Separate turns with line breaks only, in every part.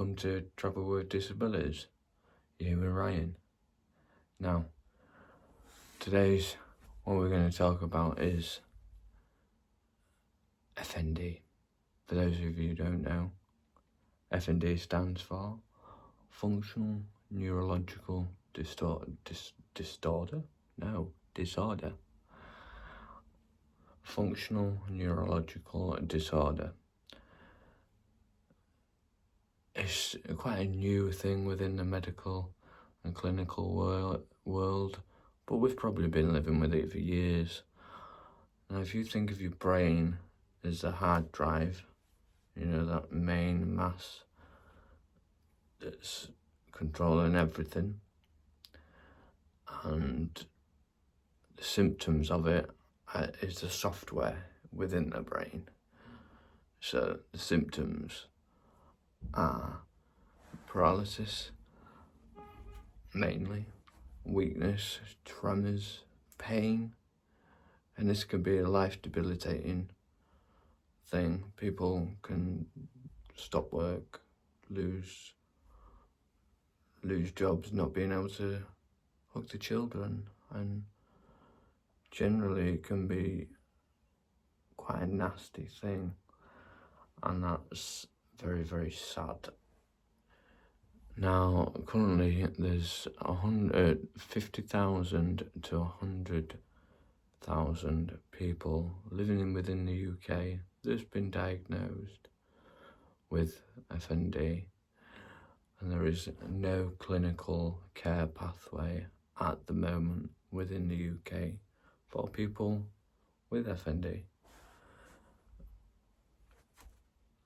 welcome to Travel with Disabilities. You're here with Ryan. Now, today's what we're going to talk about is FND. For those of you who don't know, FND stands for Functional Neurological Disorder. Functional Neurological Disorder. It's quite a new thing within the medical and clinical world, but we've probably been living with it for years. Now, if you think of your brain as the hard drive, that main mass that's controlling everything, and the symptoms of it is the software within the brain. So the symptoms are paralysis, mainly, weakness, tremors, pain, and this can be a life-debilitating thing. People can stop work, lose jobs, not being able to hug the children, and generally it can be quite a nasty thing, and that's very, very sad. Now, currently there's 50,000 to 100,000 people living within the UK that's been diagnosed with FND, and there is no clinical care pathway at the moment within the UK for people with FND.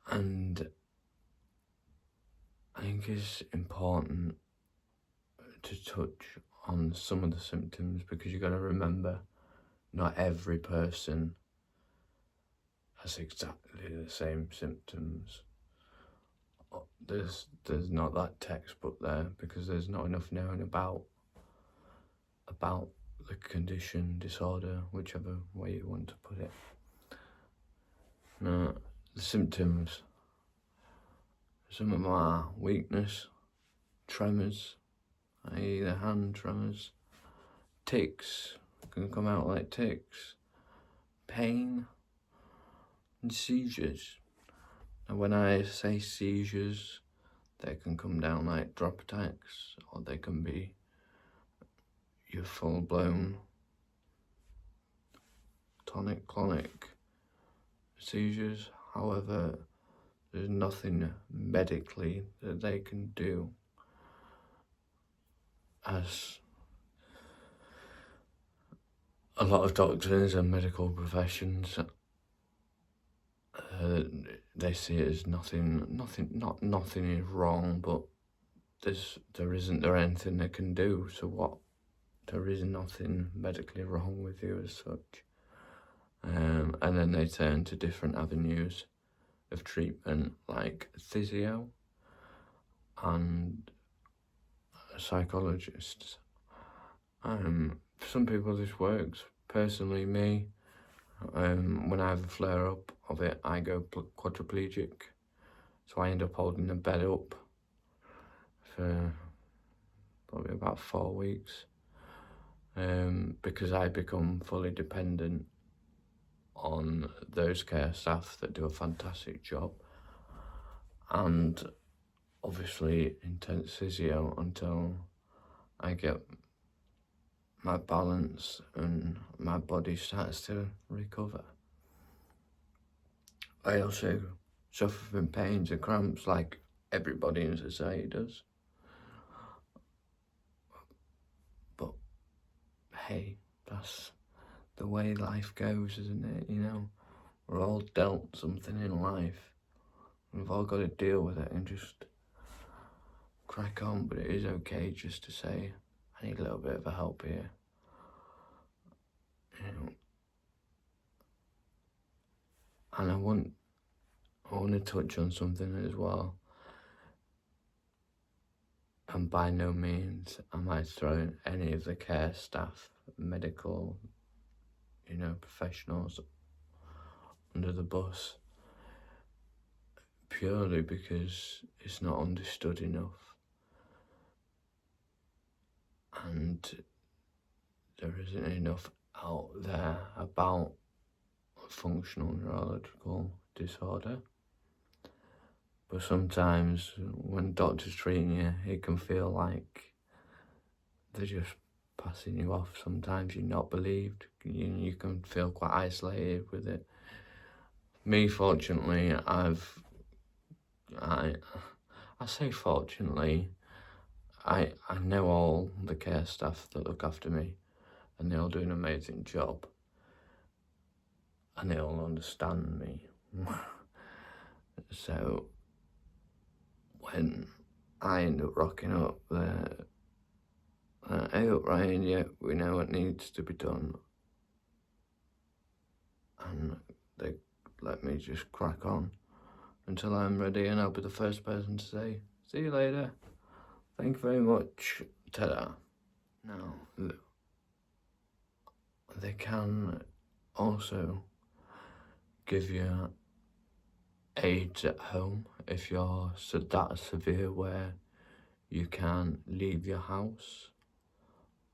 And I think it's important to touch on some of the symptoms, because you've got to remember, not every person has exactly the same symptoms. There's not that textbook there, because there's not enough known about the condition, disorder, whichever way you want to put it. Now, the symptoms. Some of them are weakness, tremors, i.e. the hand tremors, tics, can come out like tics, pain, and seizures. And when I say seizures, they can come down like drop attacks, or they can be your full-blown tonic-clonic seizures. However, there's nothing medically that they can do, as a lot of doctors and medical professions, they see it as nothing is wrong, but there isn't anything they can do. So what? There is nothing medically wrong with you as such. And then they turn to different avenues of treatment, like physio and psychologists. For some people this works. Personally, me, when I have a flare up of it, I go quadriplegic, so I end up holding the bed up for probably about 4 weeks, because I become fully dependent on those care staff that do a fantastic job, and obviously intense physio until I get my balance and my body starts to recover. I also suffer from pains and cramps like everybody in society does. But hey, that's the way life goes, isn't it? We're all dealt something in life. We've all got to deal with it and just crack on, but it is okay just to say, I need a little bit of a help here. And I want to touch on something as well. And by no means am I throwing any of the care staff, medical, professionals under the bus. purely because it's not understood enough, and there isn't enough out there about functional neurological disorder. But sometimes when doctors treating you, it can feel like they're just passing you off. Sometimes you're not believed. You can feel quite isolated with it. Me, fortunately, I say fortunately, I know all the care staff that look after me, and they all do an amazing job, and they all understand me. So when I end up rocking up, hey up Ryan, yeah, we know what needs to be done, and they let me just crack on until I'm ready, and I'll be the first person to say, see you later, thank you very much, ta-da. Now, they can also give you aids at home if you're that severe where you can't leave your house,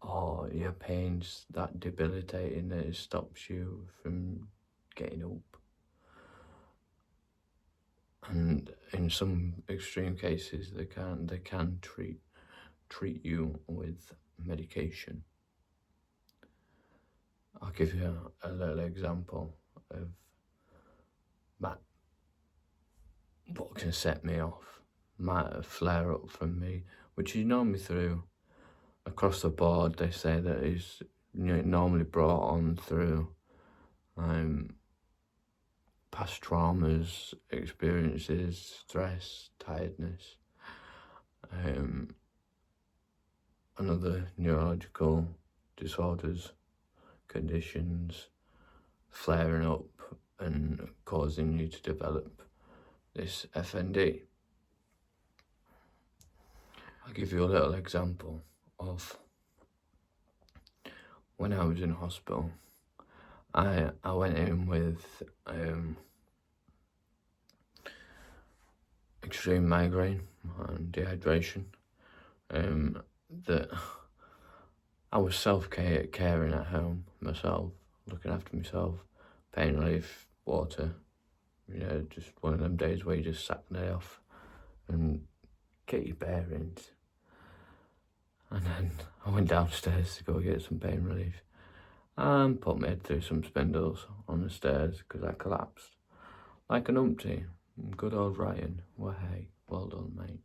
or your pain's that debilitating that it stops you from getting up. And in some extreme cases, they can treat you with medication. I'll give you a little example of what can set me off. Might flare up from me, which is normally through, across the board, they say that is normally brought on through past traumas, experiences, stress, tiredness, and other neurological disorders, conditions flaring up and causing you to develop this FND. I'll give you a little example of when I was in hospital. I went in with extreme migraine and dehydration. That I was self-caring at home myself, looking after myself, pain relief, water, just one of them days where you just sack the day off and get your bearings. And then I went downstairs to go get some pain relief and put my head through some spindles on the stairs because I collapsed like an umpty. Good old Ryan, well, hey, well done, mate.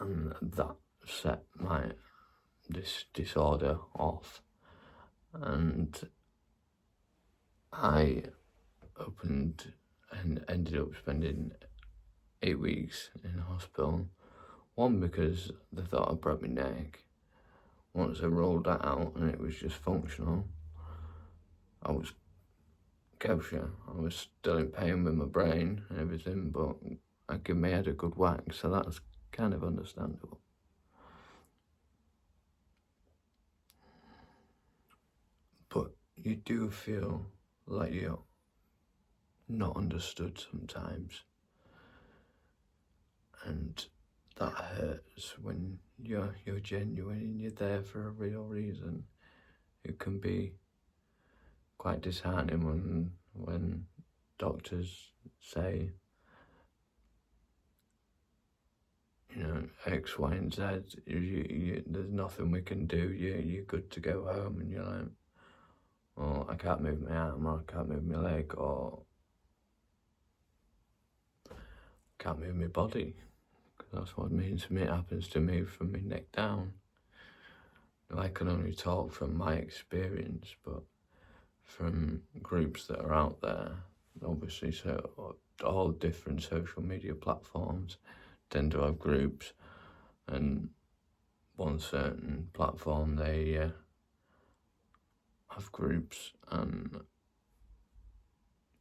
And that set this disorder off, and I opened and ended up spending 8 weeks in hospital. One, because they thought I broke my neck. Once I rolled that out and it was just functional, I was kosher. I was still in pain with my brain and everything, but I gave my head a good whack, so that's kind of understandable. But you do feel like you're not understood sometimes, and that hurts when you're genuine and you're there for a real reason. It can be quite disheartening when doctors say, X, Y, and Z, there's nothing we can do, you're good to go home, and you're like, well, I can't move my arm, or I can't move my leg, or I can't move my body, because that's what it means to me. It happens to me from my neck down. I can only talk from my experience, but from groups that are out there, obviously, so all different social media platforms tend to have groups, and one certain platform, they have groups, and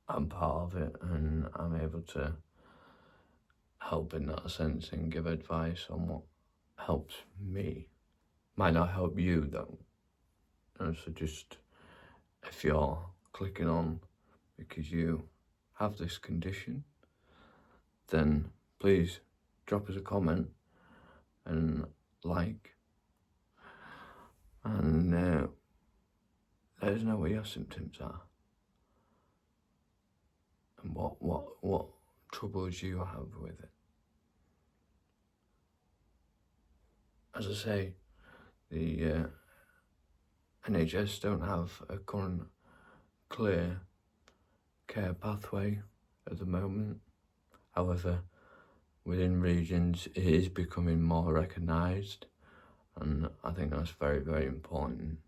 I'm part of it, and I'm able to help in that sense and give advice on what helps me. Might not help you though. So just, if you're clicking on because you have this condition, then please drop us a comment and like, and let us know what your symptoms are and what troubles you have with it. As I say, the NHS don't have a current clear care pathway at the moment. However, within regions it is becoming more recognised, and I think that's very, very important.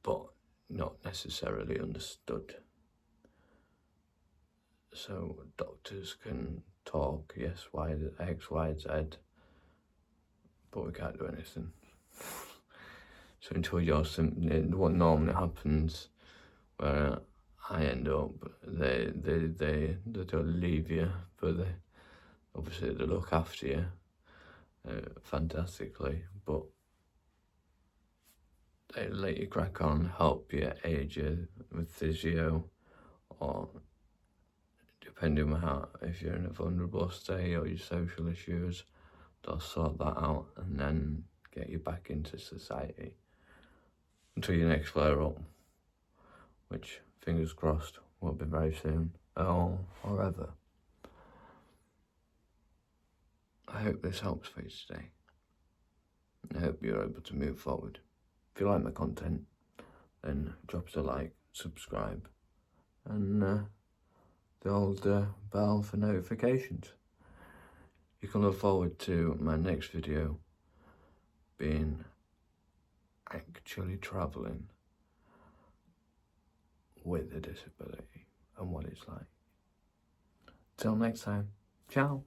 But not necessarily understood. So doctors can talk, yes, Y, X, Y, Z, but we can't do anything. So until your symptom, what normally happens, where I end up, they don't leave you, but obviously they look after you fantastically, but they let you crack on, help you, aid you with physio, or depending on how, if you're in a vulnerable state or your social issues, they'll sort that out and then get you back into society until your next flare up, which, fingers crossed, will be very soon, or ever. I hope this helps for you today. I hope you're able to move forward. If you like my content, then drop us a like, subscribe, and the old bell for notifications. You can look forward to my next video being actually travelling with a disability and what it's like. Till next time, ciao.